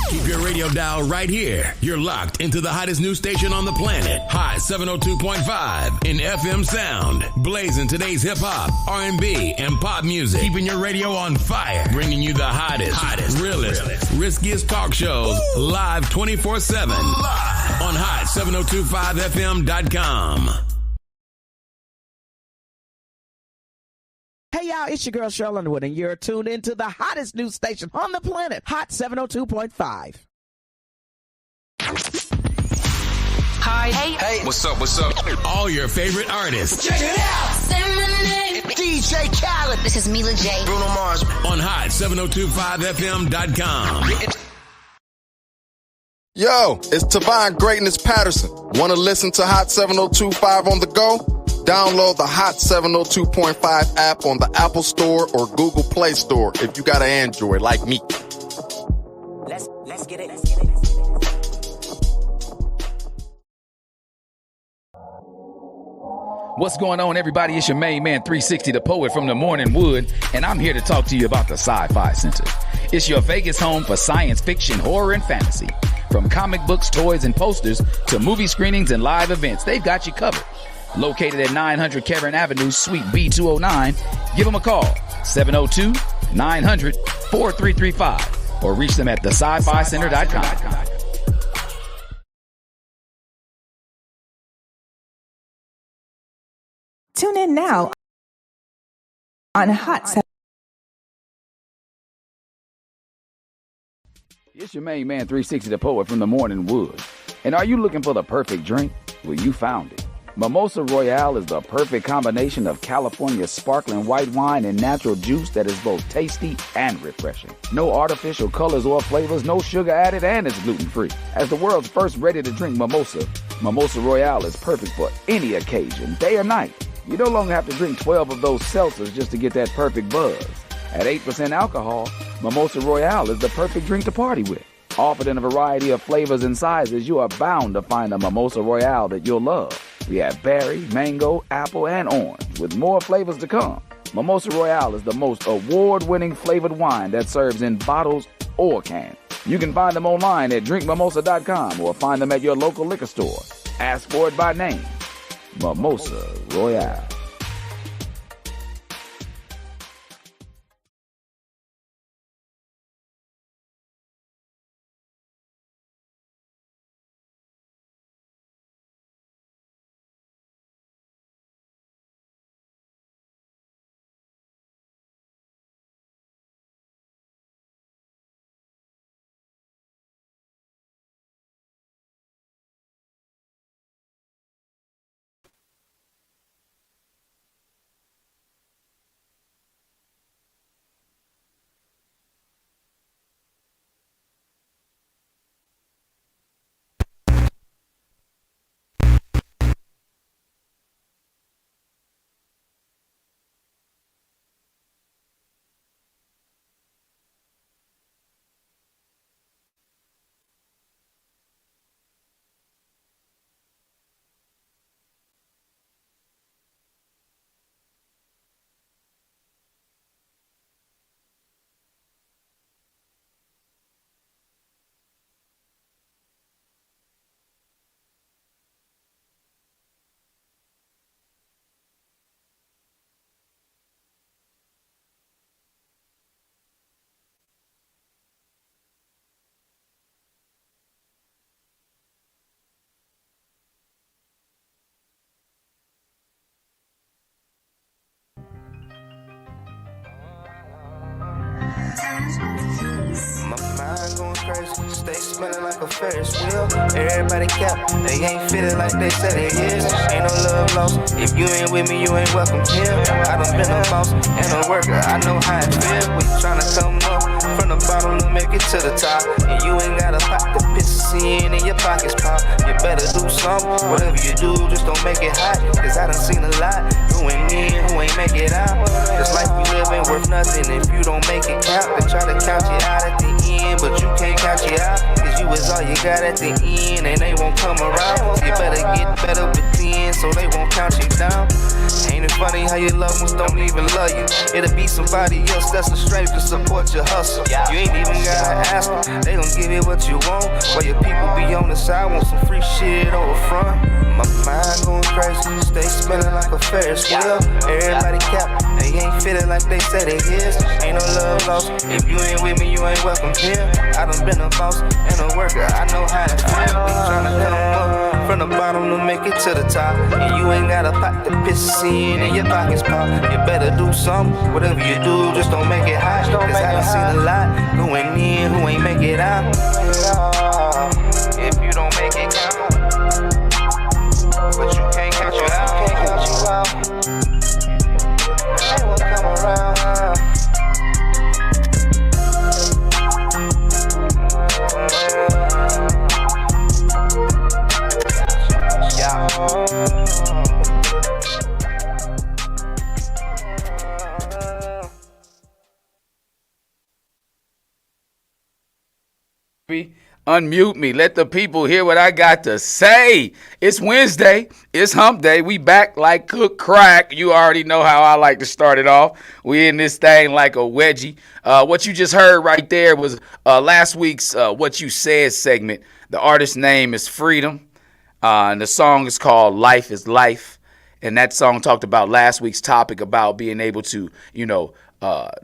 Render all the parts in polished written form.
Keep your radio dial right here. You're locked into the hottest news station on the planet. Hot 702.5 in FM sound. Blazing today's hip-hop, R&B, and pop music. Keeping your radio on fire. Bringing you the hottest, realest, riskiest talk shows live 24/7 on hot7025fm.com. Hey y'all, it's your girl Cheryl Underwood, and you're tuned into the hottest news station on the planet, Hot 702.5. Hi. Hey. What's up? All your favorite artists. Check it out. Say my name. DJ Khaled. This is Mila J. Bruno Mars. On hot7025fm.com. Yo, it's Tavon Greatness Patterson. Want to listen to Hot 702.5 on the go? Download the Hot 702.5 app on the Apple Store or Google Play Store if you got an Android like me. Let's get it. What's going on, everybody? It's your main man, 360, the poet from the Morning Wood, and I'm here to talk to you about the Sci-Fi Center. It's your Vegas home for science fiction, horror, and fantasy. From comic books, toys, and posters to movie screenings and live events, they've got you covered. Located at 900 Cameron Avenue, Suite B209, give them a call, 702-900-4335, or reach them at thescificenter.com. Tune in now on Hot 7. It's your main man, 360, the poet from the Morning Wood. And are you looking for the perfect drink? Well, you found it. Mimosa Royale is the perfect combination of California sparkling white wine and natural juice that is both tasty and refreshing. No artificial colors or flavors, no sugar added, and it's gluten-free. As the world's first ready-to-drink mimosa, Mimosa Royale is perfect for any occasion, day or night. You no longer have to drink 12 of those seltzers just to get that perfect buzz. At 8% alcohol, Mimosa Royale is the perfect drink to party with. Offered in a variety of flavors and sizes, you are bound to find a Mimosa Royale that you'll love. We have berry, mango, apple, and orange, with more flavors to come. Mimosa Royale is the most award-winning flavored wine that serves in bottles or cans. You can find them online at drinkmimosa.com or find them at your local liquor store. Ask for it by name. Mimosa Royale. My mind going crazy, stay smelling like a Ferris wheel. Everybody cap, they ain't feeling like they said it is. Ain't no love lost, if you ain't with me, you ain't welcome here. I done been a boss and a worker, I know how it feel. We tryna come up from the bottom to make it to the top. And you ain't gotta pop the pictures in your pockets pop. You better do something, whatever you do, just don't make it hot. Cause I done seen a lot, who ain't in, who ain't make it out. This life we live ain't worth nothing if you don't make it count. They try to count you out at the end, but you can't count you out. Cause you you is all you got at the end, and they won't come around. You better get better within, so they won't count you down. Ain't it funny how your loved ones don't even love you? It'll be somebody else that's a stranger to support your hustle. You ain't even gotta ask them, they gon' give you what you want. While your people be on the side, want some free shit over front. My mind going crazy, stay spinning like a Ferris wheel. Everybody cap, they ain't feeling like they say they is. Ain't no love lost, if you ain't with me, you ain't welcome here. I done been a boss and a worker, I know how to feel. We tryna come up from the bottom to make it to the top. And you ain't got a pot to piss in and your pockets pop. You better do something, whatever you do, just don't make it hot. Cause I done seen a lot going in who ain't make it out. If you don't make it count, but you can't count you out. They won't come around. Unmute me. Let the people hear what I got to say. It's Wednesday. It's hump day. We back like cook crack. You already know how I like to start it off. We in this thing like a wedgie. What you just heard right there was last week's What You Said segment. The artist's name is Freedom. And the song is called Life is Life. And that song talked about last week's topic about being able to,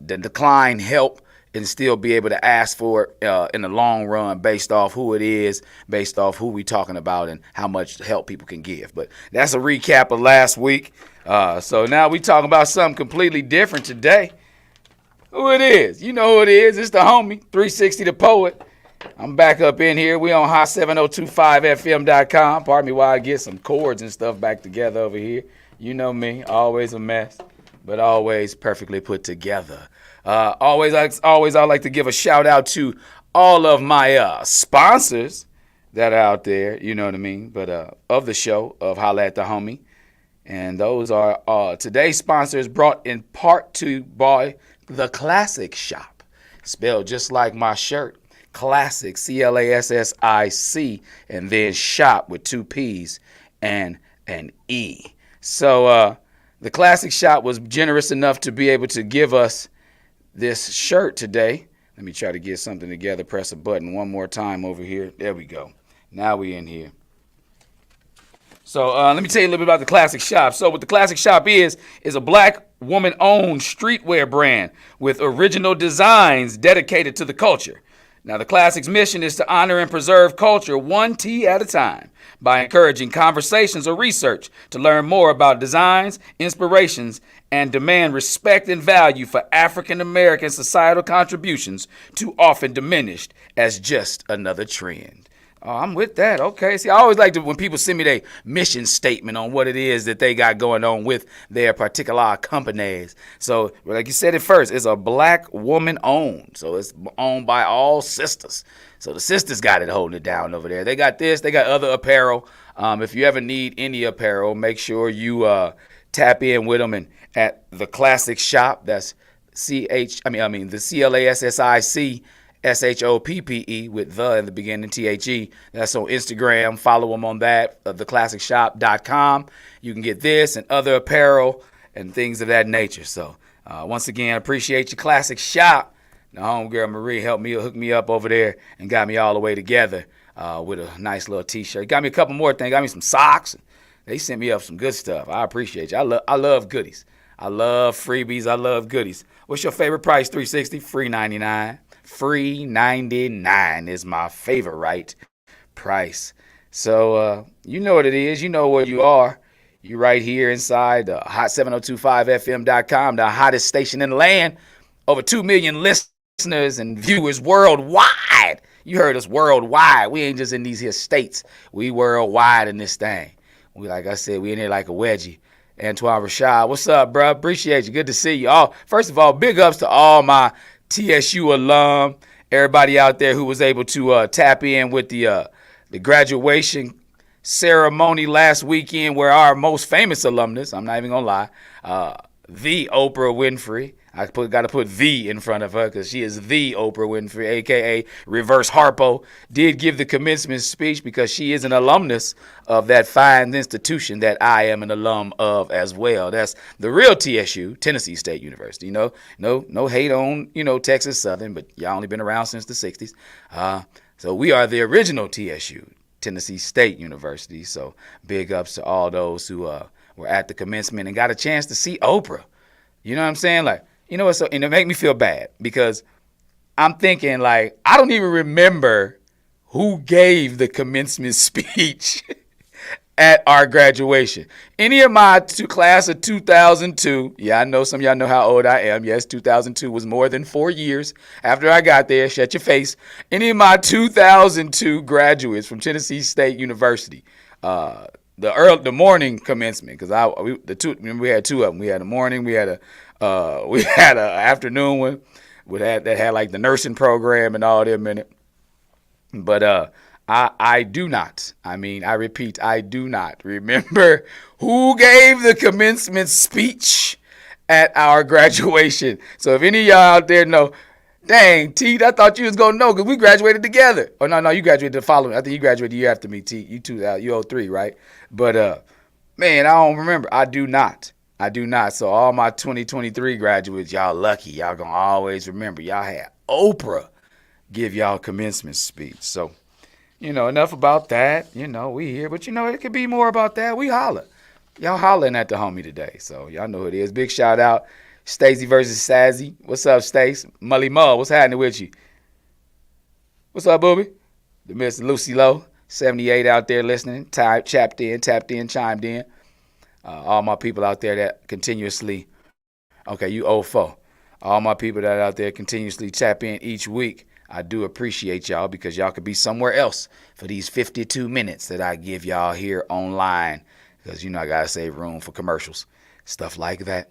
decline help and still be able to ask for it in the long run based off who it is, based off who we talking about and how much help people can give. But that's a recap of last week. So now we talking about something completely different today. Who it is? You know who it is. It's the homie, 360 the Poet. I'm back up in here. We on hot7025fm.com. Pardon me while I get some chords and stuff back together over here. You know me, always a mess, but always perfectly put together. Always, I like to give a shout out to all of my sponsors that are out there, you know what I mean, but of the show, of Holla at the Homie. And those are today's sponsors brought in part to by The Classic Shop, spelled just like my shirt. Classic, Classic, and then shop with 2 P's and an E. So the Classic Shop was generous enough to be able to give us this shirt today. Let me try to get something together. Press a button one more time over here. There we go. Now we in here. So let me tell you a little bit about the Classic Shop. So what the Classic Shop is a black woman-owned streetwear brand with original designs dedicated to the culture. Now, the Classic's mission is to honor and preserve culture one tea at a time by encouraging conversations or research to learn more about designs, inspirations, and demand respect and value for African-American societal contributions too often diminished as just another trend. Oh, I'm with that. Okay. See, I always like to, when people send me their mission statement on what it is that they got going on with their particular companies. So, like you said at first, it's a black woman owned. So it's owned by all sisters. So the sisters got it holding it down over there. They got this. They got other apparel. If you ever need any apparel, make sure you tap in with them and at the Classic Shop. That's the CLASSIC. SHOPPE with the in the beginning, THE. That's on Instagram. Follow them on that, theclassicshop.com. You can get this and other apparel and things of that nature. So, once again, appreciate your Classic Shop. Now, homegirl Marie helped me, hook me up over there and got me all the way together with a nice little T-shirt. Got me a couple more things. Got me some socks. They sent me up some good stuff. I appreciate you. I love goodies. I love freebies. I love goodies. What's your favorite price? $360, free $99. Free $99 is my favorite price. So, you know what it is. You know where you are. You right here inside the hot7025fm.com, the hottest station in the land. Over 2 million listeners and viewers worldwide. You heard us worldwide. We ain't just in these here states. We worldwide in this thing. We, like I said, we in here like a wedgie. Antoine Rashad, what's up, bro? Appreciate you. Good to see you all. First of all, big ups to all my TSU alum, everybody out there who was able to tap in with the graduation ceremony last weekend where our most famous alumnus, I'm not even going to lie, the Oprah Winfrey, I got to put the in front of her because she is the Oprah Winfrey, a.k.a. Reverse Harpo, did give the commencement speech because she is an alumnus of that fine institution that I am an alum of as well. That's the real TSU, Tennessee State University. No hate on, Texas Southern, but y'all only been around since the 60s. So we are the original TSU, Tennessee State University. So big ups to all those who were at the commencement and got a chance to see Oprah. You know what I'm saying? Like, so, and it make me feel bad because I'm thinking, like, I don't even remember who gave the commencement speech at our graduation. Any of my class of 2002, yeah, I know some of y'all know how old I am. Yes, 2002 was more than 4 years after I got there. Shut your face. Any of my 2002 graduates from Tennessee State University, the morning commencement, because we had two of them. We had a morning, we had a afternoon one that had like the nursing program and all them in it. But I do not. I repeat, I do not remember who gave the commencement speech at our graduation. So if any of y'all out there know, dang, T, I thought you was going to know because we graduated together. Oh, no, you graduated the following. I think you graduated the year after me, T. You 03, right? But, man, I don't remember. I do not. So all my 2023 graduates, y'all lucky. Y'all going to always remember. Y'all had Oprah give y'all commencement speech. So, enough about that. We here. But, it could be more about that. We holla. Y'all hollering at the homie today. So y'all know who it is. Big shout out. Stacy versus Sazzy. What's up, Stace? Mully Mull, what's happening with you? What's up, booby? The Miss Lucy Lowe, 78 out there listening. Tapped in, chimed in. All my people out there that continuously, okay, you 04. All my people that out there continuously tap in each week. I do appreciate y'all because y'all could be somewhere else for these 52 minutes that I give y'all here online. Because, I got to save room for commercials, stuff like that.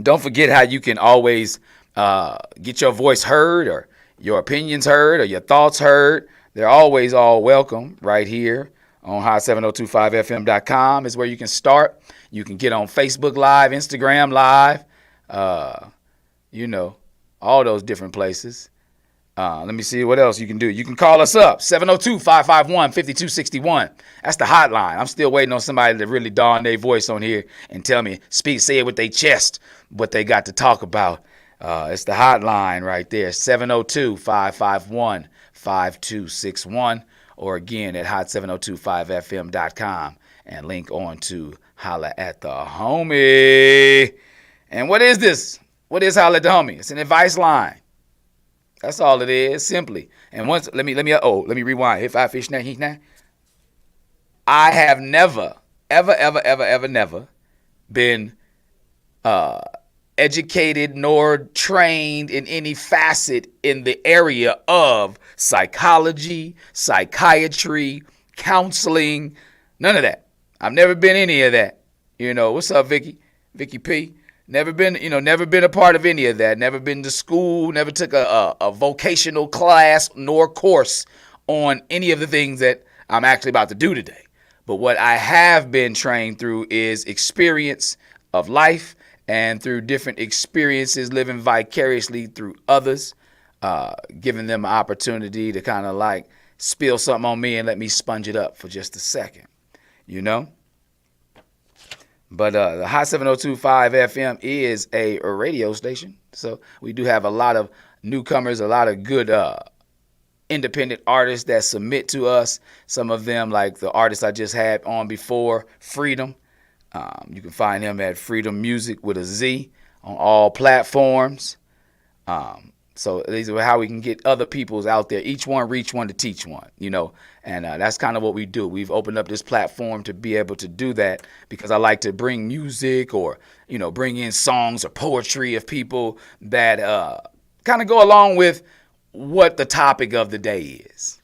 Don't forget how you can always get your voice heard or your opinions heard or your thoughts heard. They're always all welcome right here on hot7025fm.com is where you can start. You can get on Facebook Live, Instagram Live, all those different places. Let me see what else you can do. You can call us up, 702-551-5261. That's the hotline. I'm still waiting on somebody to really don their voice on here and tell me, say it with their chest, what they got to talk about. It's the hotline right there, 702-551-5261, or again at hot7025fm.com and link on to Holla at the Homie. And what is this? What is Holla at the Homie? It's an advice line. That's all it is, simply. And once, let me rewind. If I fish now, he now. I have never, ever never been educated nor trained in any facet in the area of psychology, psychiatry, counseling, none of that. I've never been any of that. What's up, Vicky? Vicky P. Never been a part of any of that. Never been to school, never took a vocational class nor course on any of the things that I'm actually about to do today. But what I have been trained through is experience of life and through different experiences, living vicariously through others, giving them an opportunity to kind of like spill something on me and let me sponge it up for just a second, But the Hot 7025 FM is a radio station. So we do have a lot of newcomers, a lot of good independent artists that submit to us. Some of them, like the artist I just had on before, Freedom. You can find him at Freedom Music with a Z on all platforms. So these are how we can get other people's out there. Each one reach one to teach one, And that's kind of what we do. We've opened up this platform to be able to do that because I like to bring music or, bring in songs or poetry of people that kind of go along with what the topic of the day is.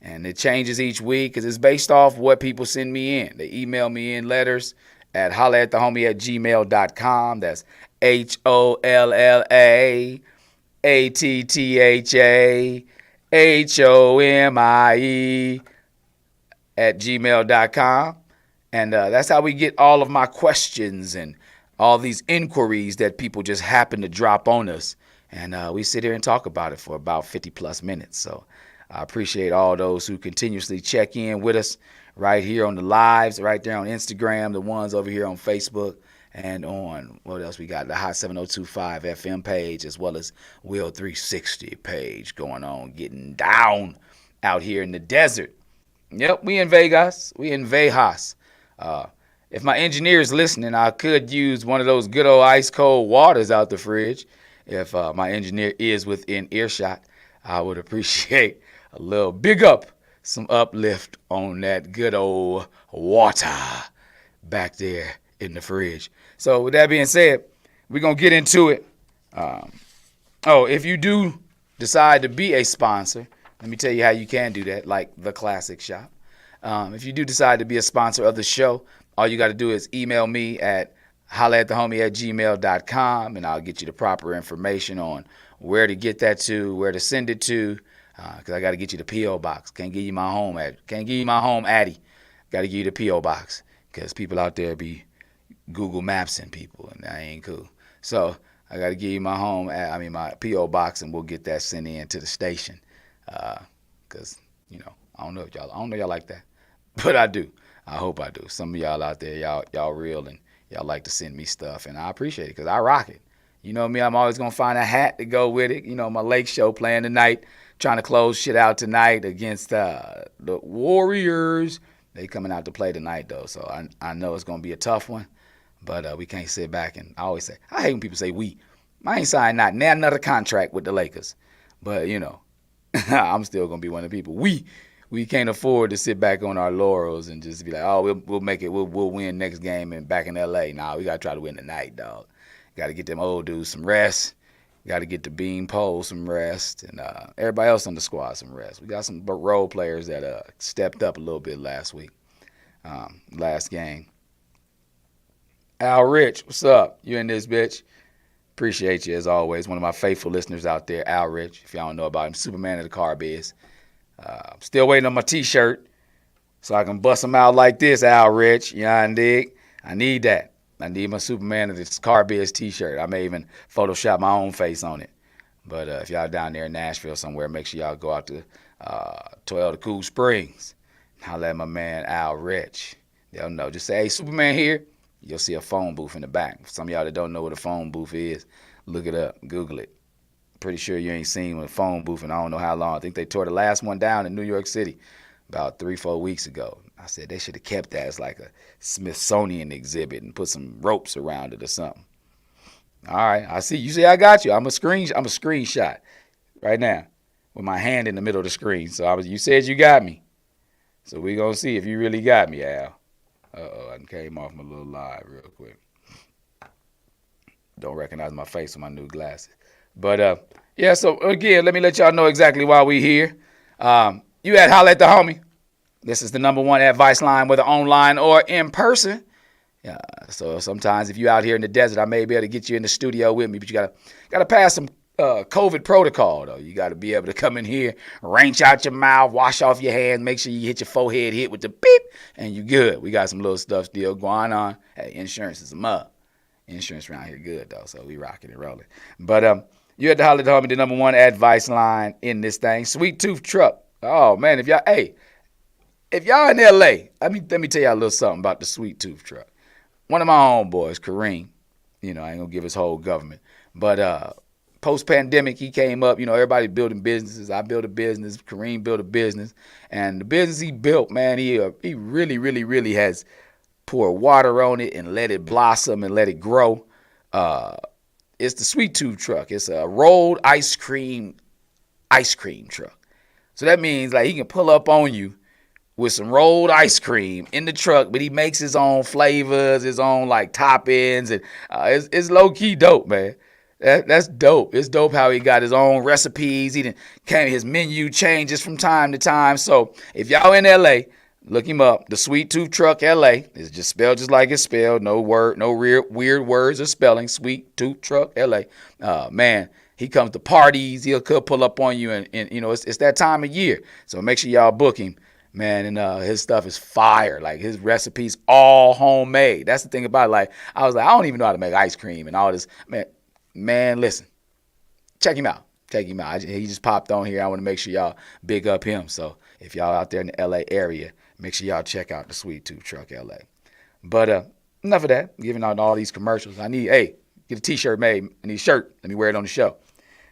And it changes each week because it's based off what people send me in. They email me in letters at hollaatthehomie@gmail.com. That's HOLLAATTHAHOMIE@gmail.com. And that's how we get all of my questions and all these inquiries that people just happen to drop on us. And we sit here and talk about it for about 50 plus minutes. So I appreciate all those who continuously check in with us right here on the lives, right there on Instagram, the ones over here on Facebook, and on, what else we got, the Hot 7025 FM page, as well as Will 360 page going on, getting down out here in the desert. Yep, we in Vegas. We in Vegas. If my engineer is listening, I could use one of those good old ice cold waters out the fridge. If my engineer is within earshot, I would appreciate a little big up, some uplift on that good old water back there in the fridge. So with that being said, we're going to get into it. If you do decide to be a sponsor, let me tell you how you can do that, like the Classic Shop. If you do decide to be a sponsor of the show, all you got to do is email me at hollaatthehomie@gmail.com, and I'll get you the proper information on where to get that to, where to send it to, because I got to get you the P.O. box. Can't give you my home addy. Got to give you the P.O. box, because people out there be Google Mapsing people, and that ain't cool. So I got to give you my P.O. box, and we'll get that sent in to the station. Because, I don't know y'all like that, but I do. I hope I do. Some of y'all out there, y'all real, and y'all like to send me stuff, and I appreciate it because I rock it. You know me, I'm always going to find a hat to go with it. My Lake show playing tonight, trying to close shit out tonight against the Warriors. They coming out to play tonight, though, so I know it's going to be a tough one, but we can't sit back. And I always say, I hate when people say we. I ain't signed not another contract with the Lakers, but, I'm still going to be one of the people. We can't afford to sit back on our laurels and just be like, oh, we'll make it, we'll win next game and back in L.A. Nah, we got to try to win tonight, dog. Got to get them old dudes some rest. Got to get the Bean Pole some rest, and everybody else on the squad some rest. We got some role players that stepped up a little bit last week, last game. Al Rich, what's up? You in this bitch? Appreciate you as always. One of my faithful listeners out there, Al Rich. If y'all don't know about him, Superman of the car biz. I'm still waiting on my T-shirt so I can bust them out like this, Al Rich. You know what I dig? I need that. I need my Superman of this car biz T-shirt. I may even Photoshop my own face on it. But if y'all down there in Nashville somewhere, make sure y'all go out to Toyota Cool Springs. Holla at my man, Al Rich. They'll know. Just say, hey, Superman here. You'll see a phone booth in the back. For some of y'all that don't know what a phone booth is, look it up. Google it. Pretty sure you ain't seen a phone booth in I don't know how long. I think they tore the last one down in New York City about 3-4 weeks ago. I said they should have kept that as like a Smithsonian exhibit and put some ropes around it or something. All right, I see. You see, I got you. I'm a screenshot right now with my hand in the middle of the screen. So you said you got me. So we gonna see if you really got me, Al. I came off my little live real quick. Don't recognize my face with my new glasses. But, so again, let me let y'all know exactly why we here. You at Holla at the Homie. This is the #1 advice line, whether online or in person. Yeah, so sometimes if you out here in the desert, I may be able to get you in the studio with me, but you gotta pass some COVID protocol, though. You got to be able to come in here, wrench out your mouth, wash off your hands, make sure you hit your forehead hit with the beep, and you good. We got some little stuff still going on. Hey, insurance is a mug. Insurance around here good, though, so we rocking and rolling. But you had to Holla at the Homie, the #1 advice line in this thing. Sweet Tooth Truck. Oh, man, if y'all in L.A., let me tell y'all a little something about the Sweet Tooth Truck. One of my homeboys, Kareem, I ain't going to give his whole government, but post-pandemic, he came up, everybody building businesses. I built a business. Kareem built a business. And the business he built, man, he really, really, really has poured water on it and let it blossom and let it grow. It's the Sweet Tooth Truck. It's a rolled ice cream truck. So that means like he can pull up on you with some rolled ice cream in the truck, but he makes his own flavors, his own like toppings, and it's low-key dope, man. That's dope. It's dope how he got his own recipes. His menu changes from time to time. So if y'all in LA, look him up. The Sweet Tooth Truck LA. It's just spelled just like it's spelled. No weird words or spelling. Sweet Tooth Truck LA. Man, he comes to parties. He'll pull up on you, and it's that time of year. So make sure y'all book him. man, and his stuff is fire. Like, his recipes all homemade. That's the thing about it. Like, I was like, I don't even know how to make ice cream and all this. Man, listen, check him out. Check him out. He just popped on here. I want to make sure y'all big up him. So if y'all out there in the LA area, make sure y'all check out the Sweet Tooth Truck LA. But enough of that. Giving out all these commercials. Get a t-shirt made. I need a shirt. Let me wear it on the show.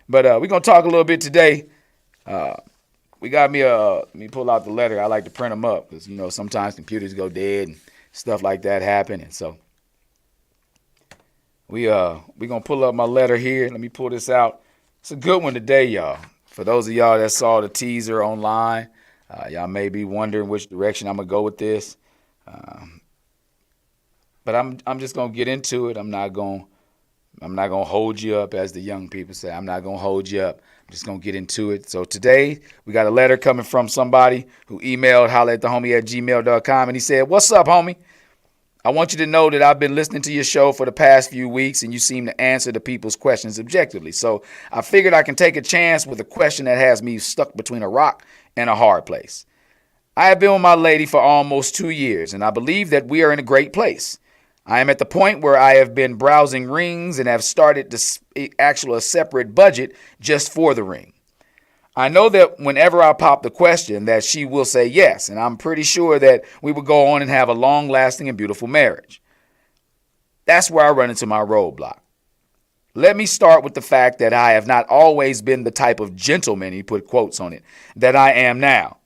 But we're going to talk a little bit today. We got me let me pull out the letter. I like to print them up because, sometimes computers go dead and stuff like that happen. And so we going to pull up my letter here. Let me pull this out. It's a good one today, y'all. For those of y'all that saw the teaser online, y'all may be wondering which direction I'm going to go with this. But I'm just going to get into it. I'm not going to hold you up, as the young people say. I'm not going to hold you up. I'm just going to get into it. So today, we got a letter coming from somebody who emailed holla@thehomie@gmail.com, and he said, "What's up, homie? I want you to know that I've been listening to your show for the past few weeks, and you seem to answer the people's questions objectively. So I figured I can take a chance with a question that has me stuck between a rock and a hard place. I have been with my lady for almost 2 years, and I believe that we are in a great place. I am at the point where I have been browsing rings and have started a separate budget just for the ring. I know that whenever I pop the question that she will say yes, and I'm pretty sure that we will go on and have a long-lasting and beautiful marriage. That's where I run into my roadblock. Let me start with the fact that I have not always been the type of gentleman," he put quotes on it, "that I am now.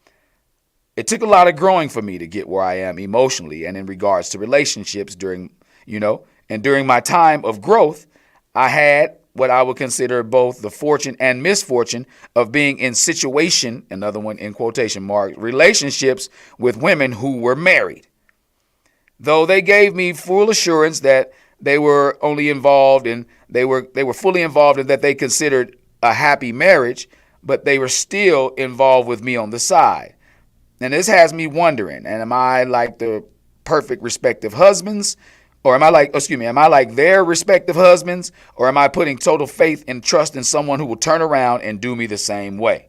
It took a lot of growing for me to get where I am emotionally and in regards to relationships during my time of growth, I had what I would consider both the fortune and misfortune of being in another one in quotation marks, relationships with women who were married. Though they gave me full assurance that they were only involved in, they were fully involved in that they considered a happy marriage, but they were still involved with me on the side. And this has me wondering, and am I like the perfect respective husbands? Or am I like their respective husbands? Or am I putting total faith and trust in someone who will turn around and do me the same way?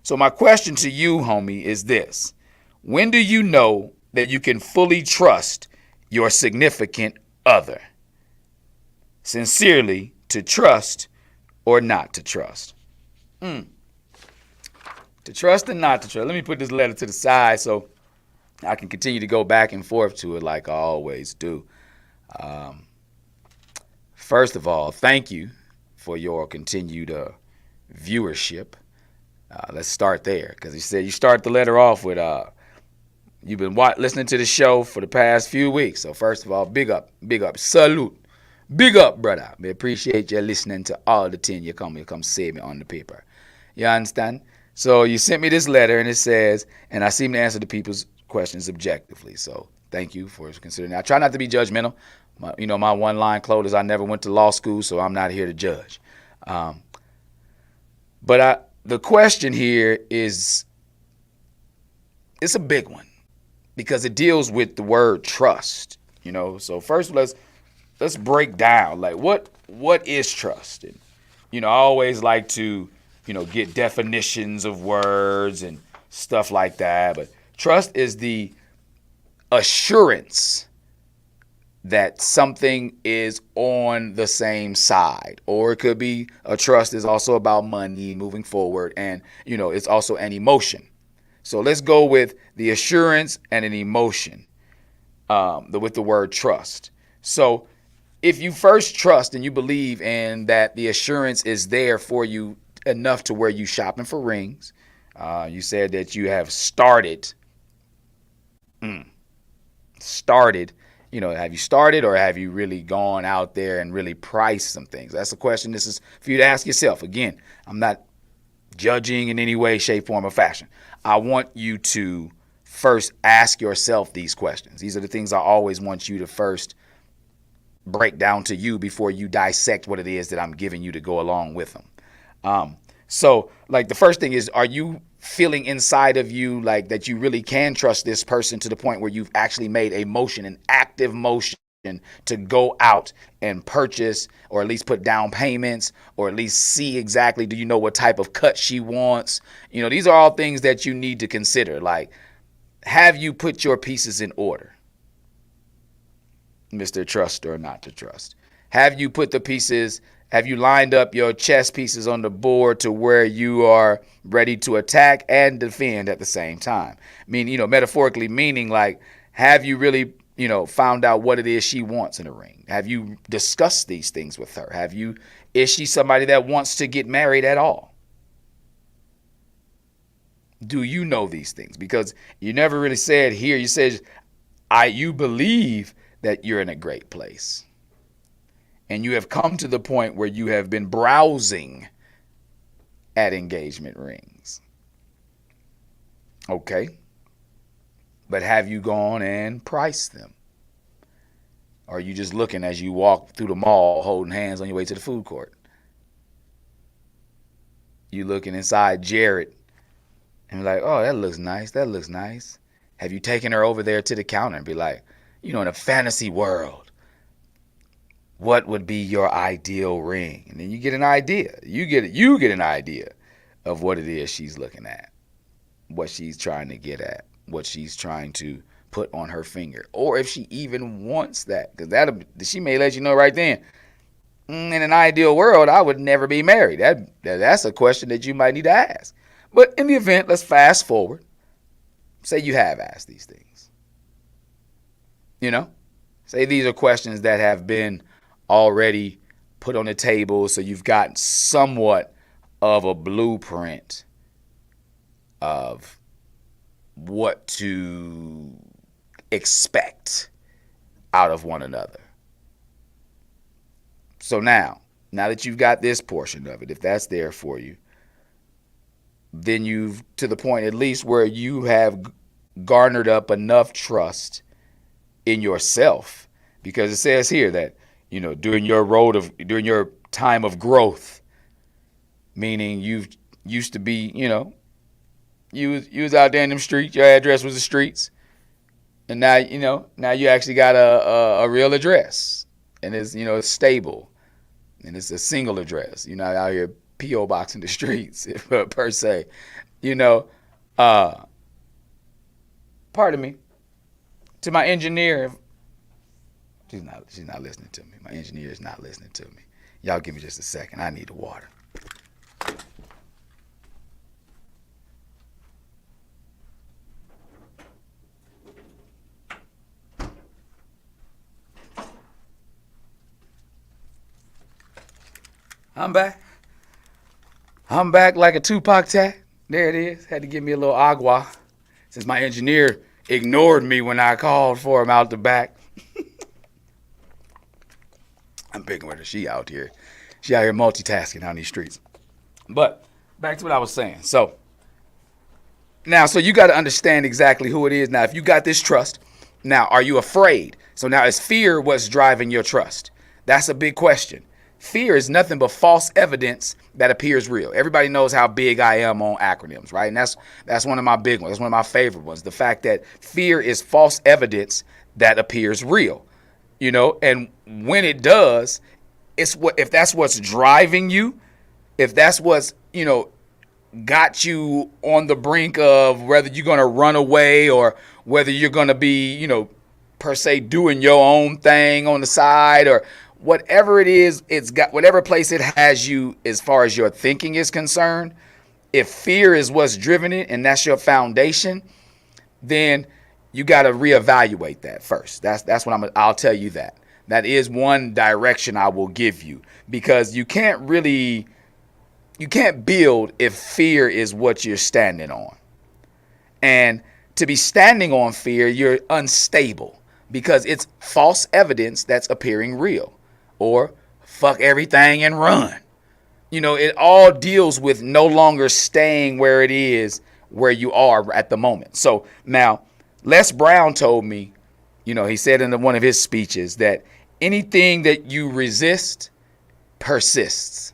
So my question to you, homie, is this. When do you know that you can fully trust your significant other? Sincerely, to trust or not to trust? To trust and not to trust. Let me put this letter to the side so I can continue to go back and forth to it like I always do. First of all, thank you for your continued viewership. Let's start there, because you said you start the letter off with you've been listening to the show for the past few weeks. So first of all, big up, salute, big up, brother. We appreciate you listening to all the 10 you come see me on the paper. You understand? So you sent me this letter, and it says, and I seem to answer the people's questions objectively. So thank you for considering that. I try not to be judgmental. My one-line quote is I never went to law school, so I'm not here to judge. But the question here is, it's a big one because it deals with the word trust. So first let's break down like what is trust. And I always like to get definitions of words and stuff like that. But trust is the assurance that something is on the same side. Or it could be a trust is also about money moving forward. And, it's also an emotion. So let's go with the assurance and an emotion with the word trust. So if you first trust and you believe in that the assurance is there for you enough to where you shopping for rings, you said that you have started, have you started or have you really gone out there and really priced some things? That's the question. This is for you to ask yourself. Again, I'm not judging in any way, shape, form, or fashion. I want you to first ask yourself these questions. These are the things I always want you to first break down to you before you dissect what it is that I'm giving you to go along with them. So like the first thing is, are you feeling inside of you like that you really can trust this person to the point where you've actually made a motion, an active motion to go out and purchase, or at least put down payments, or at least see exactly, do you know what type of cut she wants? These are all things that you need to consider. Like, have you put your pieces in order, Mr. Trust or not to trust? Have you put the pieces, have you lined up your chess pieces on the board to where you are ready to attack and defend at the same time? Metaphorically meaning, like, have you really, found out what it is she wants in a ring? Have you discussed these things with her? Is she somebody that wants to get married at all? Do you know these things? Because you never really said here, you said, you believe that you're in a great place. And you have come to the point where you have been browsing at engagement rings. Okay. But have you gone and priced them? Or are you just looking as you walk through the mall holding hands on your way to the food court? You looking inside Jared and be like, oh, that looks nice. That looks nice. Have you taken her over there to the counter and be like, in a fantasy world, what would be your ideal ring? And then you get an idea. You get an idea of what it is she's looking at, what she's trying to get at, what she's trying to put on her finger, or if she even wants that, because she may let you know right then. In an ideal world, I would never be married. That's a question that you might need to ask. But in the event, let's fast forward. Say you have asked these things. Say these are questions that have been already put on the table, so you've got somewhat of a blueprint of what to expect out of one another. So now that you've got this portion of it, if that's there for you, then you've to the point at least where you have garnered up enough trust in yourself, because it says here that, during your time of growth, meaning you used to be, you was out there in them streets, your address was the streets, and now you actually got a real address, and it's, it's stable, and it's a single address. You're not out here P.O. boxing the streets per se, pardon me, to my engineer. She's not listening to me. My engineer is not listening to me. Y'all give me just a second. I need the water. I'm back. I'm back like a Tupac tag. There it is. Had to give me a little agua since my engineer ignored me when I called for him out the back. I'm picking with her. She out here multitasking on these streets. But back to what I was saying. So you got to understand exactly who it is. Now, if you got this trust, now, are you afraid? So now, is fear what's driving your trust? That's a big question. Fear is nothing but false evidence that appears real. Everybody knows how big I am on acronyms, right? And that's one of my big ones. That's one of my favorite ones. The fact that fear is false evidence that appears real, and when it does, if that's what's driving you, if that's what's, got you on the brink of whether you're going to run away or whether you're going to be, per se doing your own thing on the side, or whatever it is, it's got whatever place it has you as far as your thinking is concerned. If fear is what's driven it and that's your foundation, then you got to reevaluate that first. That's what I'll tell you that. That is one direction I will give you, because you can't build if fear is what you're standing on. And to be standing on fear, you're unstable because it's false evidence that's appearing real. Or fuck everything and run. It all deals with no longer staying where it is, where you are at the moment. So now, Les Brown told me, he said in one of his speeches that anything that you resist persists.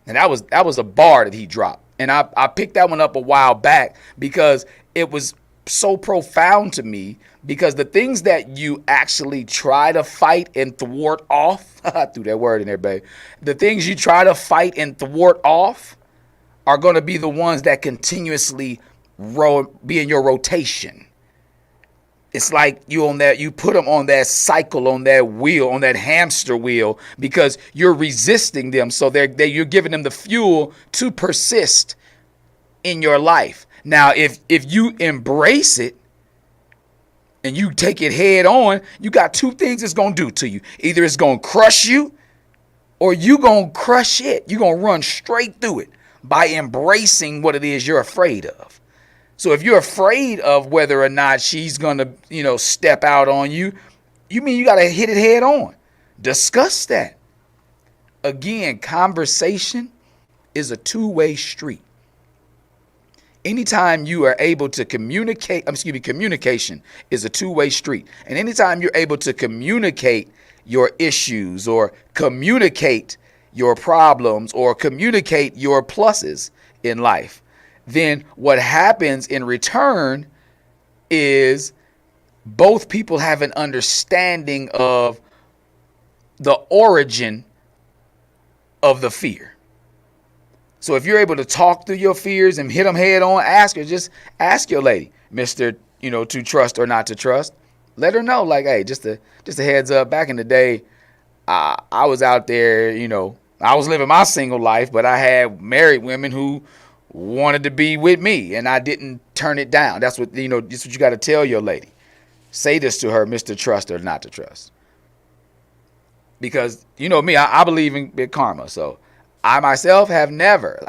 And that was a bar that he dropped. And I picked that one up a while back because it was so profound to me, because the things that you actually try to fight and thwart off, I threw that word in there, babe. The things you try to fight and thwart off are going to be the ones that continuously be in your rotation. It's like you put them on that cycle, on that wheel, on that hamster wheel, because you're resisting them. So you're giving them the fuel to persist in your life. Now, if you embrace it and you take it head on, you got two things it's going to do to you. Either it's going to crush you or you going to crush it. You're going to run straight through it by embracing what it is you're afraid of. So if you're afraid of whether or not she's going to, step out on you, you mean you got to hit it head on. Discuss that. Again, conversation is a two-way street. Anytime you are able to communication is a two-way street. And anytime you're able to communicate your issues or communicate your problems or communicate your pluses in life, then what happens in return is both people have an understanding of the origin of the fear. So if you're able to talk through your fears and hit them head on, just ask your lady, Mr., to trust or not to trust. Let her know, like, hey, just a heads up. Back in the day, I was out there, I was living my single life, but I had married women who wanted to be with me, and I didn't turn it down. That's what this is what you got to tell your lady. Say this to her, Mr. Trust or not to trust. Because me, I believe in big karma. So I myself I've never,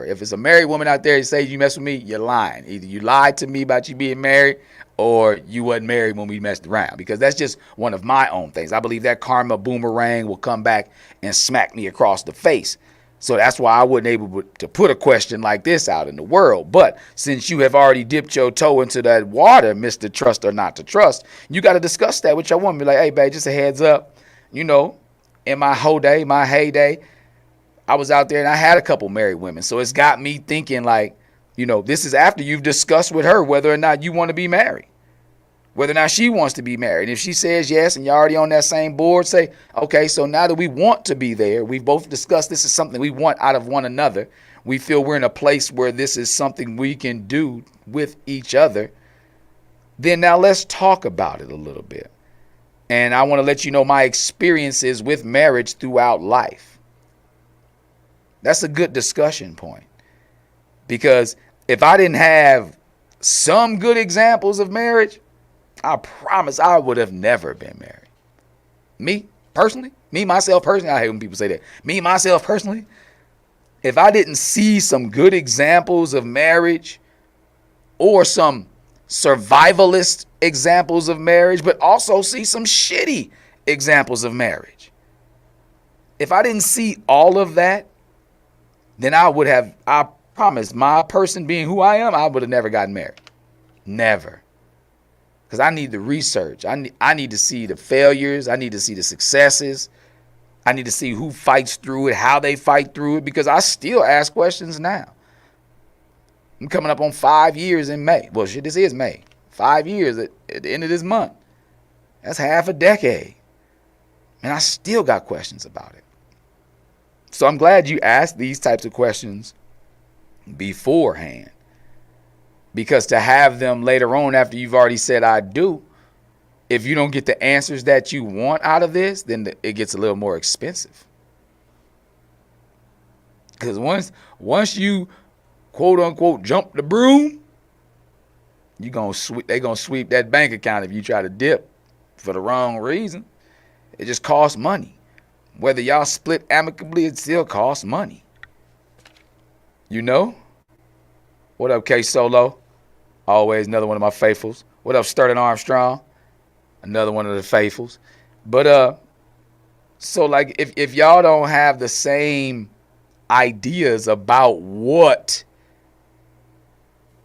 if it's a married woman out there, you say you mess with me, you're lying. Either you lied to me about you being married or you wasn't married when we messed around, because that's just one of my own things. I believe that karma boomerang will come back and smack me across the face. So that's why I wasn't able to put a question like this out in the world. But since you have already dipped your toe into that water, Mr. Trust or not to trust, you got to discuss that with your woman. Be like, hey, babe, just a heads up. In my heyday, I was out there and I had a couple married women. So it's got me thinking like, this is after you've discussed with her whether or not you want to be married, whether or not she wants to be married. If she says yes and you're already on that same board, say, okay, so now that we want to be there, we've both discussed this is something we want out of one another. We feel we're in a place where this is something we can do with each other. Then now let's talk about it a little bit. And I want to let you know my experiences with marriage throughout life. That's a good discussion point. Because if I didn't have some good examples of marriage, I promise I would have never been married. Myself personally, I hate when people say that. Myself personally, if I didn't see some good examples of marriage or some survivalist examples of marriage, but also see some shitty examples of marriage. If I didn't see all of that, then I promise, my person being who I am, I would have never gotten married. Never. Because I need the research. I need to see the failures. I need to see the successes. I need to see who fights through it, how they fight through it, because I still ask questions now. I'm coming up on 5 years in May. Well, shit, this is May. 5 years at the end of this month. That's half a decade. And I still got questions about it. So I'm glad you asked these types of questions beforehand. Because to have them later on after you've already said I do, if you don't get the answers that you want out of this, then it gets a little more expensive. Because once you quote unquote jump the broom, they're gonna sweep that bank account if you try to dip for the wrong reason. It just costs money. Whether y'all split amicably, it still costs money. What up, K Solo? Always another one of my faithfuls. What up, Sterling Armstrong? Another one of the faithfuls. But so like if y'all don't have the same ideas about what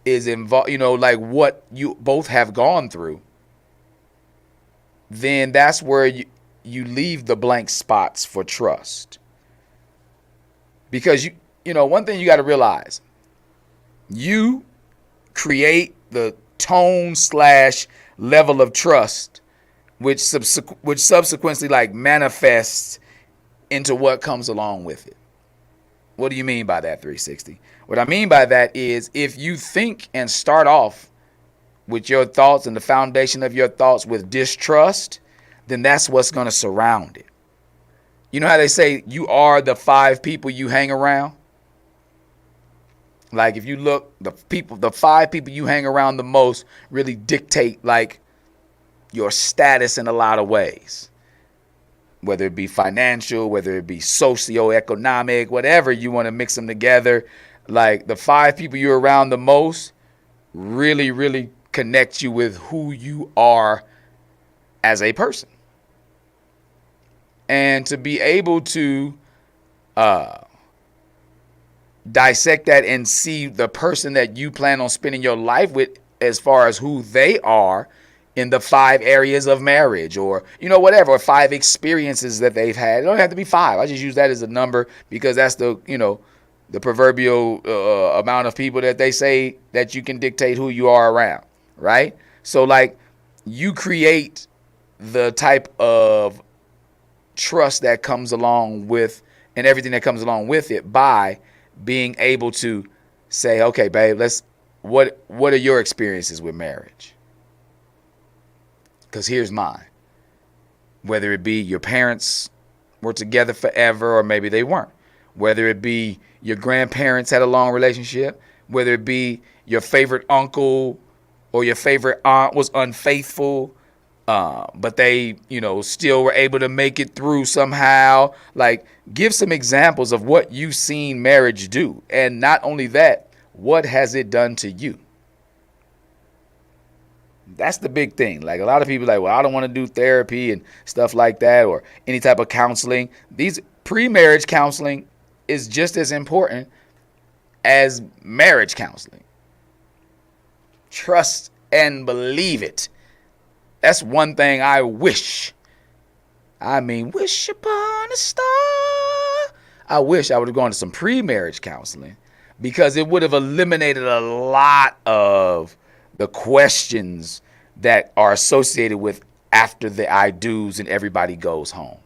is involved, like what you both have gone through, then that's where you leave the blank spots for trust. Because one thing you got to realize, you create the tone/level of trust, which subsequently like manifests into what comes along with it. What do you mean by that, 360? What I mean by that is if you think and start off with your thoughts and the foundation of your thoughts with distrust, then that's what's going to surround it. You know how they say you are the 5 people you hang around? Like if you look, the 5 people you hang around the most really dictate like your status in a lot of ways. Whether it be financial, whether it be socioeconomic, whatever you want to mix them together. Like the 5 people you're around the most really, really connect you with who you are as a person. And to be able to dissect that and see the person that you plan on spending your life with as far as who they are in the 5 areas of marriage, or, whatever, or 5 experiences that they've had. It don't have to be 5. I just use that as a number because that's the proverbial amount of people that they say that you can dictate who you are around, right? So like you create the type of trust that comes along with and everything that comes along with it by being able to say, okay, babe, what are your experiences with marriage? Because here's mine. Whether it be your parents were together forever or maybe they weren't. Whether it be your grandparents had a long relationship. Whether it be your favorite uncle or your favorite aunt was unfaithful. But they, still were able to make it through somehow. Like, give some examples of what you've seen marriage do. And not only that, what has it done to you? That's the big thing. Like a lot of people are like, well, I don't want to do therapy and stuff like that or any type of counseling. These pre-marriage counseling is just as important as marriage counseling. Trust and believe it. That's one thing I wish. Wish upon a star. I wish I would have gone to some pre-marriage counseling because it would have eliminated a lot of the questions that are associated with after the I do's and everybody goes home.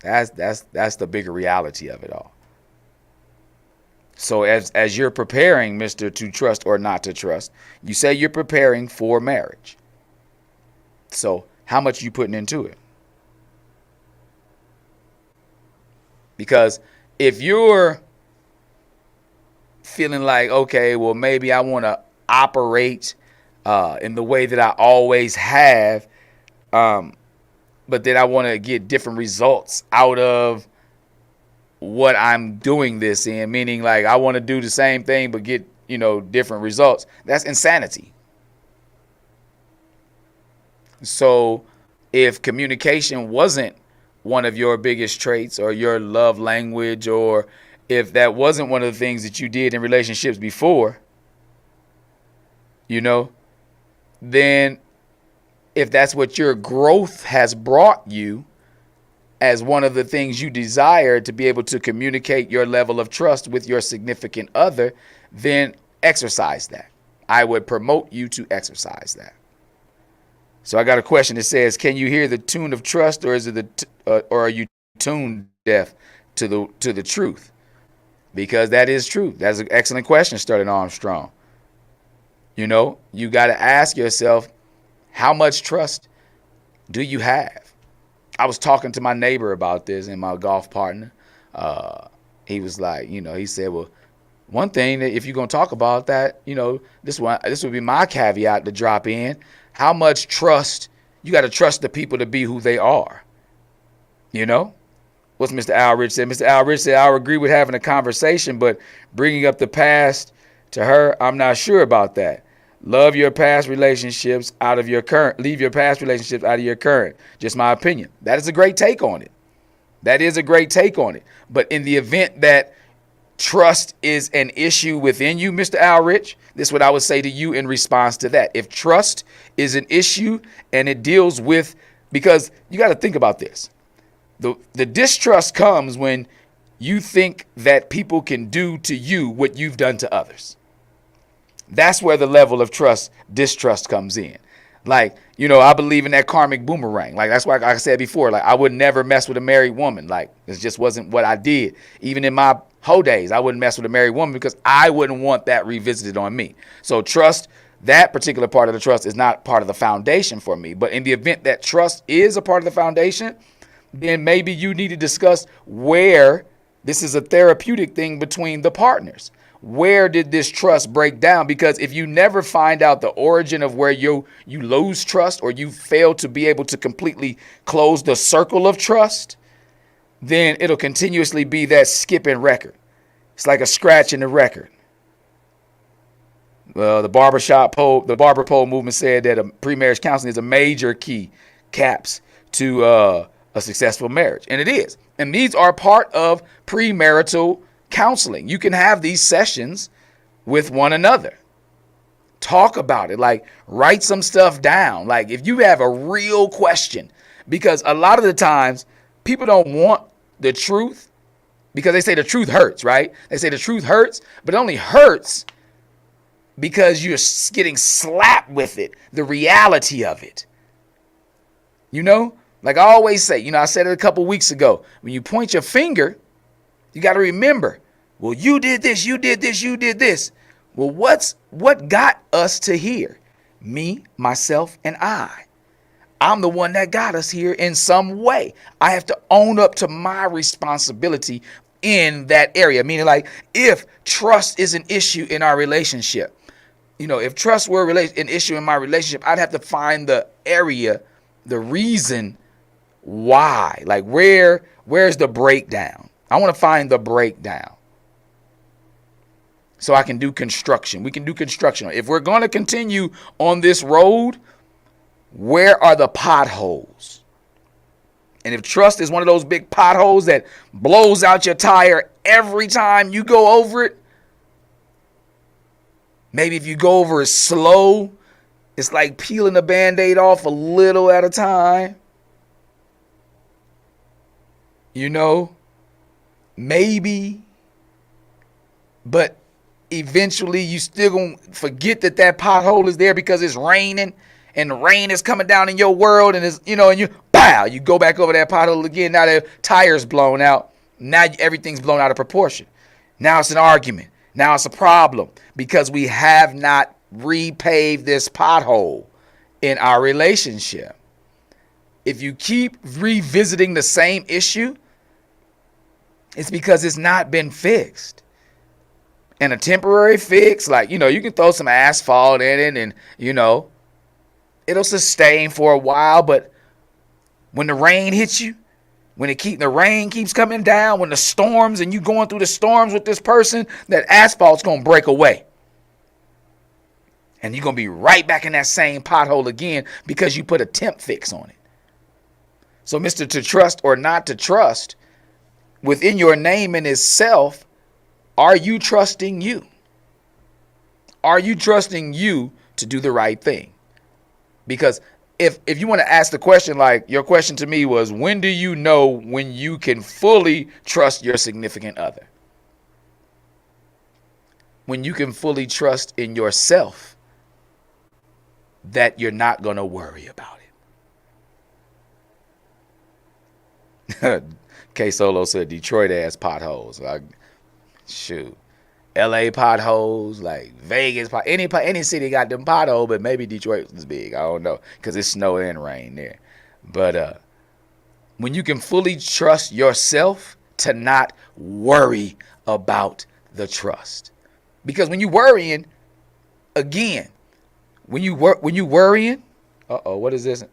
That's the bigger reality of it all. So as you're preparing, Mr. to trust or not to trust, you say you're preparing for marriage. So how much are you putting into it? Because if you're feeling like, okay, well, maybe I want to operate in the way that I always have, but then I want to get different results out of what I'm doing this in, meaning like I want to do the same thing but get, different results. That's insanity. So if communication wasn't one of your biggest traits or your love language, or if that wasn't one of the things that you did in relationships before, then if that's what your growth has brought you as one of the things you desire to be able to communicate your level of trust with your significant other, then exercise that. I would promote you to exercise that. So I got a question that says, can you hear the tune of trust, or is it or are you tuned deaf to the truth? Because that is true. That's an excellent question, Sterling Armstrong. You got to ask yourself, how much trust do you have? I was talking to my neighbor about this and my golf partner. He was like, he said, well, one thing that if you're going to talk about that, this would be my caveat to drop in. How much trust, you got to trust the people to be who they are. What's Mr. Al Rich said? Mr. Al Rich said, I would agree with having a conversation, but bringing up the past to her, I'm not sure about that. Love your past relationships out of your current. Leave your past relationships out of your current. Just my opinion. That is a great take on it. That is a great take on it. But in the event that trust is an issue within you, Mr. Al Rich, this is what I would say to you in response to that. If trust is an issue and it deals with, because you got to think about this. The distrust comes when you think that people can do to you what you've done to others. That's where the level of distrust comes in. Like I believe in that karmic boomerang. Like, that's why, like I said before, like, I would never mess with a married woman. Like, it just wasn't what I did. Even in my whole days, I wouldn't mess with a married woman because I wouldn't want that revisited on me. So trust, that particular part of the trust, is not part of the foundation for me. But in the event that trust is a part of the foundation, then maybe you need to discuss where this is a therapeutic thing between the partners. Where did this trust break down? Because if you never find out the origin of where you lose trust, or you fail to be able to completely close the circle of trust, then it'll continuously be that skipping record. It's like a scratch in the record. The barber pole movement said that pre-marriage counseling is a major key caps to a successful marriage. And it is. And these are part of premarital counseling. You can have these sessions with one another. Talk about it. Like, write some stuff down. Like, if you have a real question, because a lot of the times people don't want the truth because they say the truth hurts, right? They say the truth hurts, but it only hurts because you're getting slapped with it, the reality of it. Like I always say, I said it a couple weeks ago, when you point your finger, you got to remember, well, you did this, you did this, you did this. Well, what got us to here? Me, myself, and I. I'm the one that got us here in some way. I have to own up to my responsibility in that area. Meaning, like, if trust is an issue in our relationship, if trust were an issue in my relationship, I'd have to find the area, the reason why. Like, where's the breakdown? I want to find the breakdown so I can do construction. We can do construction. If we're going to continue on this road, where are the potholes? And if trust is one of those big potholes that blows out your tire every time you go over it, maybe if you go over it slow, it's like peeling a Band-Aid off a little at a time. Maybe. But eventually you still gonna forget that pothole is there because it's raining and the rain is coming down in your world, and it's, and you go back over that pothole again. Now the tire's blown out. Now everything's blown out of proportion. Now it's an argument. Now it's a problem because we have not repaved this pothole in our relationship. If you keep revisiting the same issue, it's because it's not been fixed. And a temporary fix, like, you can throw some asphalt in it and, it'll sustain for a while. But when the rain hits you, when the rain keeps coming down, when the storms, and you going through the storms with this person, that asphalt's going to break away. And you're going to be right back in that same pothole again because you put a temp fix on it. So, Mr. To trust or not to trust, within your name in itself, are you trusting you? Are you trusting you to do the right thing? Because if you want to ask the question, like your question to me was, when do you know when you can fully trust your significant other? When you can fully trust in yourself that you're not going to worry about it. K Solo said Detroit ass potholes. Shoot. LA potholes, like Vegas, any city got them potholes, but maybe Detroit was big. I don't know, because it's snow and rain there. But when you can fully trust yourself to not worry about the trust. Because when you worrying, again, when you worrying, what is this?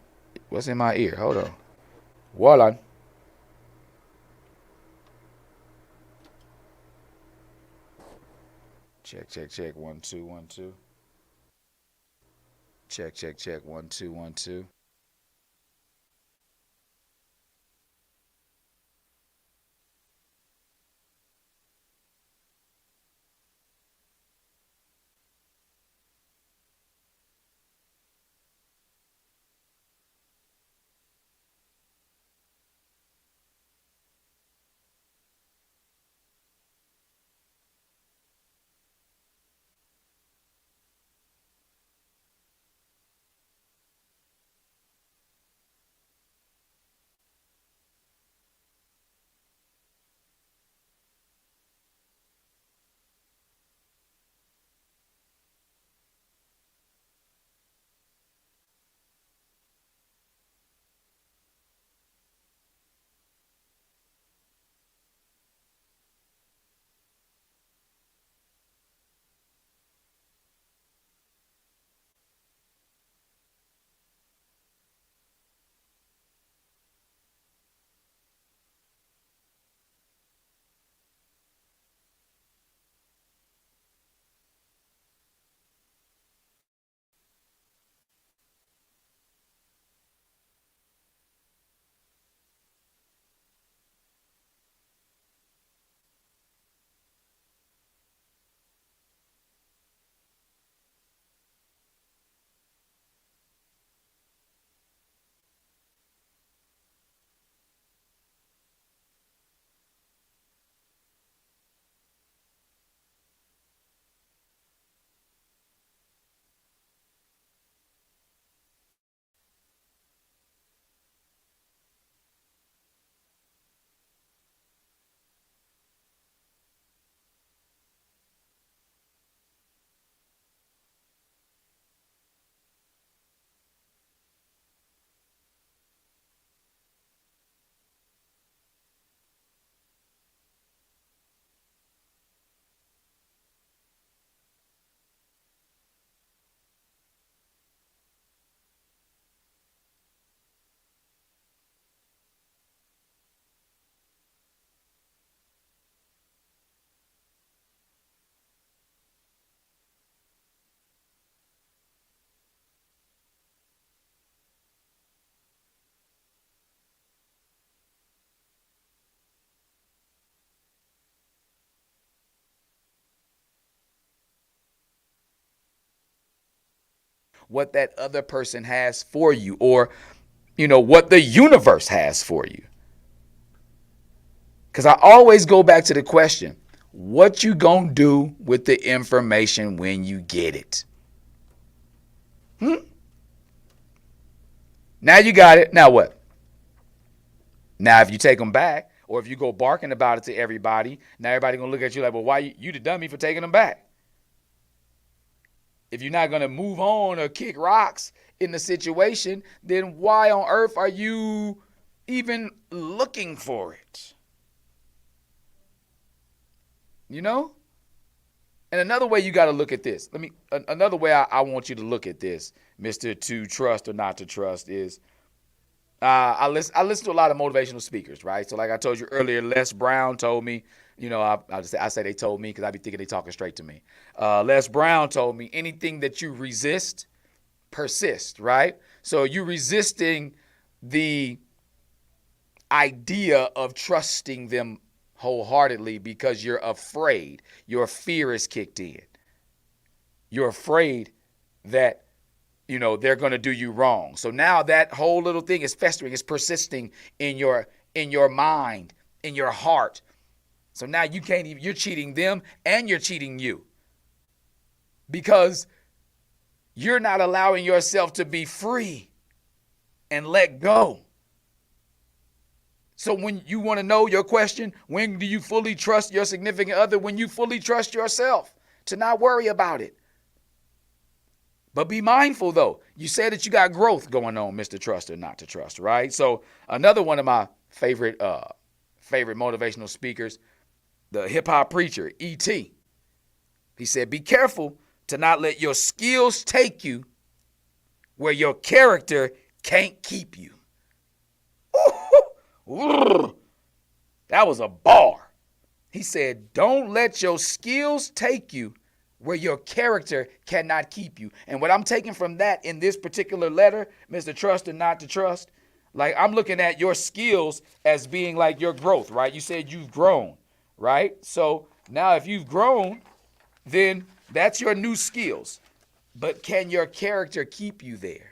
What's in my ear? Hold on. Voila. Check. 1 2 1 2. Check. 1 2 1 2. what that other person has for you, or, what the universe has for you. Because I always go back to the question, what you gonna do with the information when you get it? Now you got it. Now what? Now if you take them back, or if you go barking about it to everybody, now everybody gonna look at you like, well, why you the dummy for taking them back? If you're not gonna move on or kick rocks in the situation, then why on earth are you even looking for it? And another way you got to look at this. Another way I want you to look at this, Mr. To trust or not to trust, is I listen to a lot of motivational speakers, right? So like I told you earlier, Les Brown told me, I say they told me because I be thinking they talking straight to me. Les Brown told me anything that you resist, persist, right? So you resisting the idea of trusting them wholeheartedly because you're afraid. Your fear is kicked in. You're afraid that, they're going to do you wrong. So now that whole little thing is festering, it's persisting in your mind, in your heart. So now you're cheating them and you're cheating you because you're not allowing yourself to be free and let go. So when you want to know your question, when do you fully trust your significant other? When you fully trust yourself to not worry about it. But be mindful, though. You said that you got growth going on, Mr. Trust or not to trust, right? So another one of my favorite motivational speakers, the hip-hop preacher, E.T., he said, be careful to not let your skills take you where your character can't keep you. That was a bar. He said, don't let your skills take you where your character cannot keep you. And what I'm taking from that in this particular letter, Mr. Trust or not to trust, like I'm looking at your skills as being like your growth, right? You said you've grown, right? So now if you've grown, then that's your new skills. But can your character keep you there?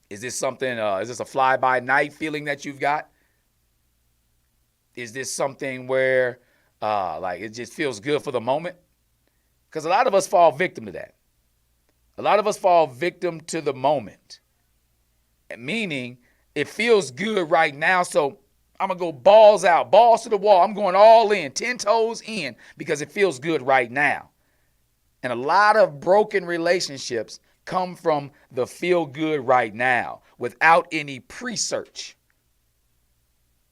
Is this something, is this a fly-by-night feeling that you've got? Is this something where, it just feels good for the moment? Because a lot of us fall victim to that. A lot of us fall victim to the moment. Meaning, it feels good right now, so I'm going to go balls out, balls to the wall. I'm going all in, 10 toes in, because it feels good right now. And a lot of broken relationships come from the feel good right now without any pre-search.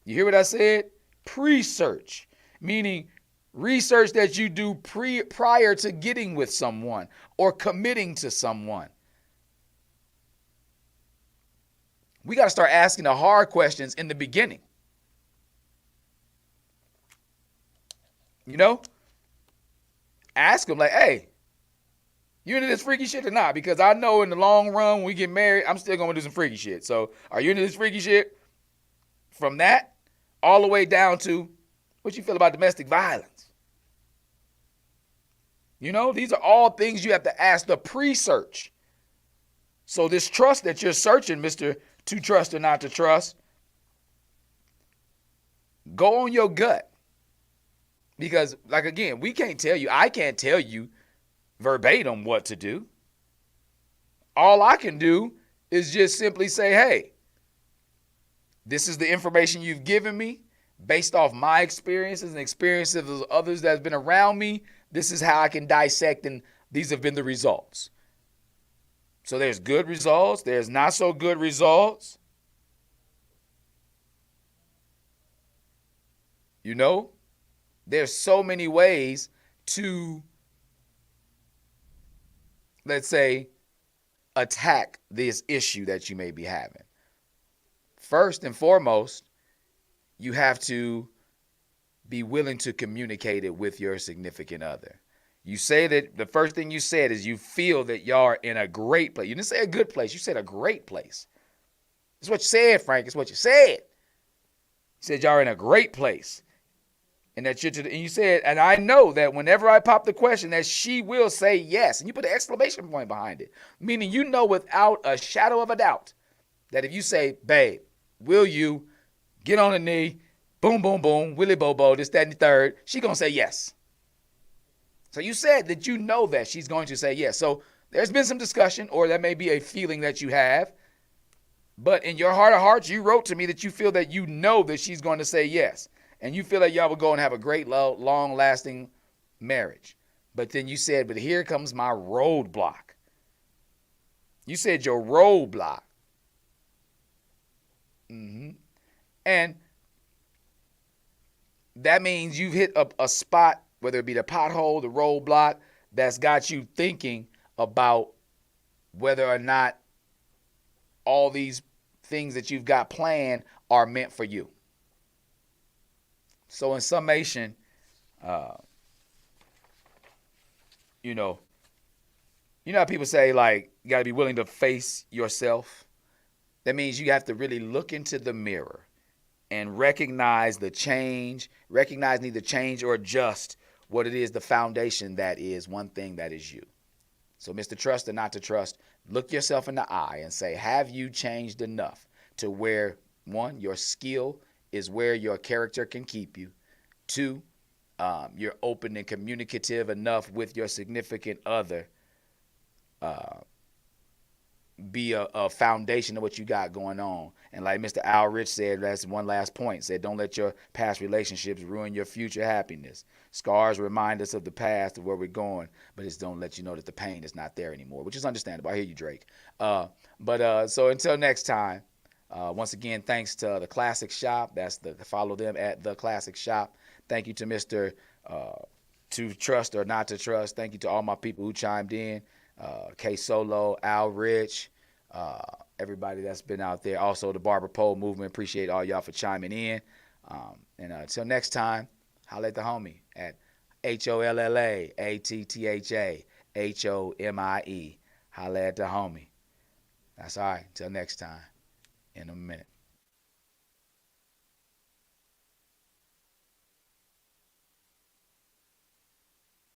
You hear what I said? Pre-search, meaning research that you do prior to getting with someone or committing to someone. We got to start asking the hard questions in the beginning. Ask them like, hey, you into this freaky shit or not? Because I know in the long run, when we get married, I'm still going to do some freaky shit. So are you into this freaky shit? From that, all the way down to what you feel about domestic violence. These are all things you have to ask the pre-search. So this trust that you're searching, Mr. To trust or not to trust, go on your gut. Because, again, I can't tell you verbatim what to do. All I can do is just simply say, hey, this is the information you've given me based off my experiences and experiences of others that have been around me. This is how I can dissect, and these have been the results. So there's good results. There's not so good results. There's so many ways to, let's say, attack this issue that you may be having. First and foremost, you have to be willing to communicate it with your significant other. You say that the first thing you said is you feel that y'all are in a great place. You didn't say a good place. You said a great place. That's what you said, Frank. It's what you said. You said y'all are in a great place. And that and you said, and I know that whenever I pop the question that she will say yes. And you put an exclamation point behind it. Meaning you know without a shadow of a doubt that if you say, babe, will you get on a knee, boom, boom, boom, willy bobo, this, that, and the third, she going to say yes. So you said that you know that she's going to say yes. So there's been some discussion, or that may be a feeling that you have. But in your heart of hearts, you wrote to me that you feel that you know that she's going to say yes. And you feel like y'all will go and have a great, long-lasting marriage. But then you said, but here comes my roadblock. You said your roadblock. And that means you've hit a spot, whether it be the pothole, the roadblock, that's got you thinking about whether or not all these things that you've got planned are meant for you. So in summation, you know how people say, like, you got to be willing to face yourself? That means you have to really look into the mirror and recognize the change, neither change or adjust what it is, the foundation that is one thing that is you. So Mr. Trust or not to trust, look yourself in the eye and say, have you changed enough to where, one, your skill is where your character can keep you. Two, you're open and communicative enough with your significant other. Be a foundation of what you got going on. And like Mr. Al Rich said, that's one last point, said, don't let your past relationships ruin your future happiness. Scars remind us of the past, of where we're going, but it's don't let you know that the pain is not there anymore, which is understandable. I hear you, Drake. So until next time, once again, thanks to the Classic Shop. That's follow them at the Classic Shop. Thank you to Mr. To Trust or Not to Trust. Thank you to all my people who chimed in. K Solo, Al Rich, everybody that's been out there. Also the Barber Pole movement. Appreciate all y'all for chiming in. And until next time, holla at the homie at HOLLAATTHAHOMIE. Holla at the homie. That's all right. Until next time. In a minute.